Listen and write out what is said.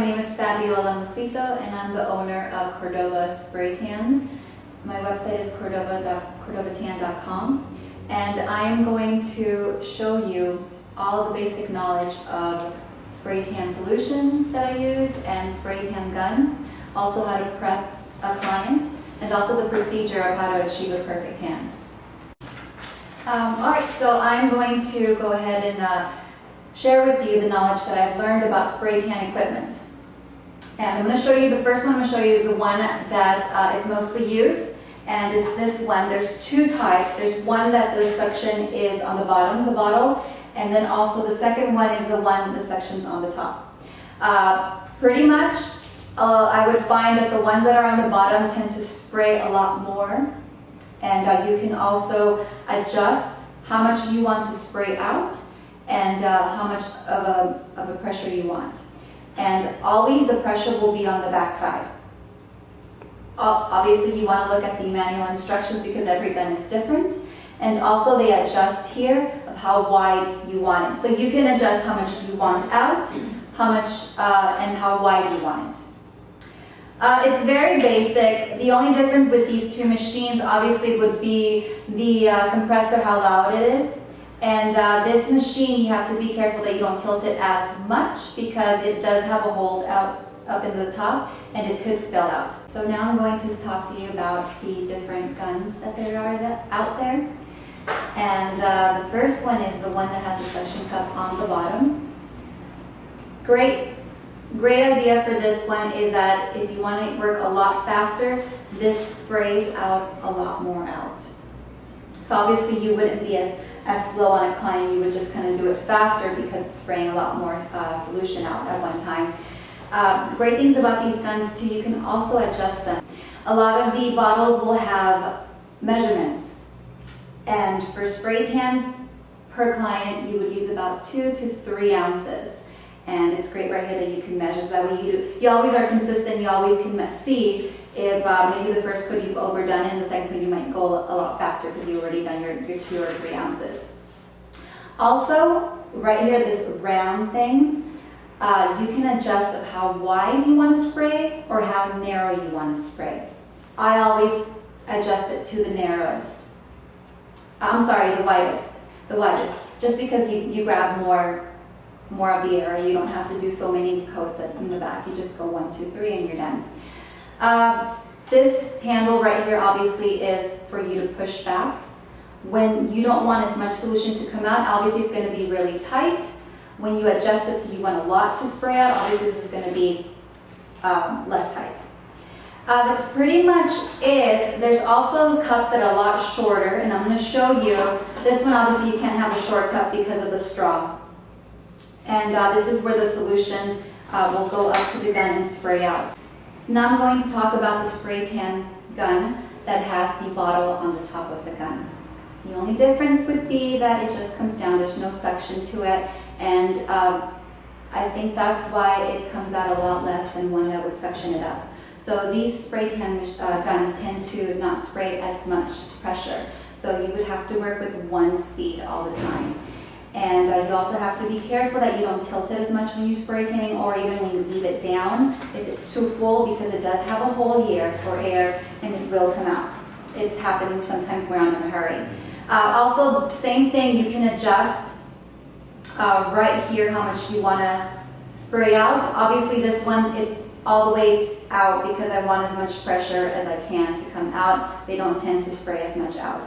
my name is Fabiola Mucito and I'm the owner of Cordova Spray Tan. My website is cordovatan.com, and I am going to show you all the basic knowledge of spray tan solutions that I use and spray tan guns, also how to prep a client, and also the procedure of how to achieve a perfect tan. Alright, so I'm going to go ahead and share with you the knowledge that I've learned about spray tan equipment. And I'm going to show you, the first one I'm going to show you is the one that is mostly used, and it's this one. There's two types. There's one that the suction is on the bottom of the bottle, and then also the second one is the one the suction's on the top. Pretty much, I would find that the ones that are on the bottom tend to spray a lot more, and you can also adjust how much you want to spray out and how much of a pressure you want. And always the pressure will be on the back side. Obviously you want to look at the manual instructions because every gun is different, and also they adjust here of how wide you want it. So you can adjust how much you want out, how much and how wide you want it. It's very basic. The only difference with these two machines obviously would be the compressor, how loud it is. And this machine, you have to be careful that you don't tilt it as much because it does have a hold up in the top and it could spill out. So now I'm going to talk to you about the different guns that there are out there. And the first one is the one that has a suction cup on the bottom. Great idea for this one is that if you want to work a lot faster, this sprays out a lot more out. So obviously you wouldn't be as slow on a client, you would just kind of do it faster because it's spraying a lot more solution out at one time. Great things about these guns too, you can also adjust them. A lot of the bottles will have measurements, and for spray tan per client you would use about 2 to 3 ounces. And it's great right here that you can measure, so that way you always are consistent, you always can see if maybe the first coat you've overdone it, and the second coat you might go a lot faster because you've already done your 2 or 3 ounces. Also, right here, this round thing, you can adjust of how wide you want to spray or how narrow you want to spray. I always adjust it to the narrowest. I'm sorry, the widest, just because you grab more of the area. You don't have to do so many coats in the back. You just go 1, 2, 3 and you're done. This handle right here obviously is for you to push back. When you don't want as much solution to come out, obviously it's going to be really tight. When you adjust it so you want a lot to spray out, obviously this is going to be less tight. That's pretty much it. There's also cups that are a lot shorter, and I'm going to show you. This one obviously you can't have a short cup because of the straw. And this is where the solution will go up to the gun and spray out. So now I'm going to talk about the spray tan gun that has the bottle on the top of the gun. The only difference would be that it just comes down, there's no suction to it, and I think that's why it comes out a lot less than one that would suction it up. So these spray tan guns tend to not spray as much pressure, so you would have to work with one speed all the time. And you also have to be careful that you don't tilt it as much when you're spray tanning, or even when you leave it down if it's too full, because it does have a hole here for air and it will come out. It's happening sometimes where I'm in a hurry. Also, same thing, you can adjust right here how much you want to spray out. Obviously this one, it's all the way out because I want as much pressure as I can to come out. They don't tend to spray as much out.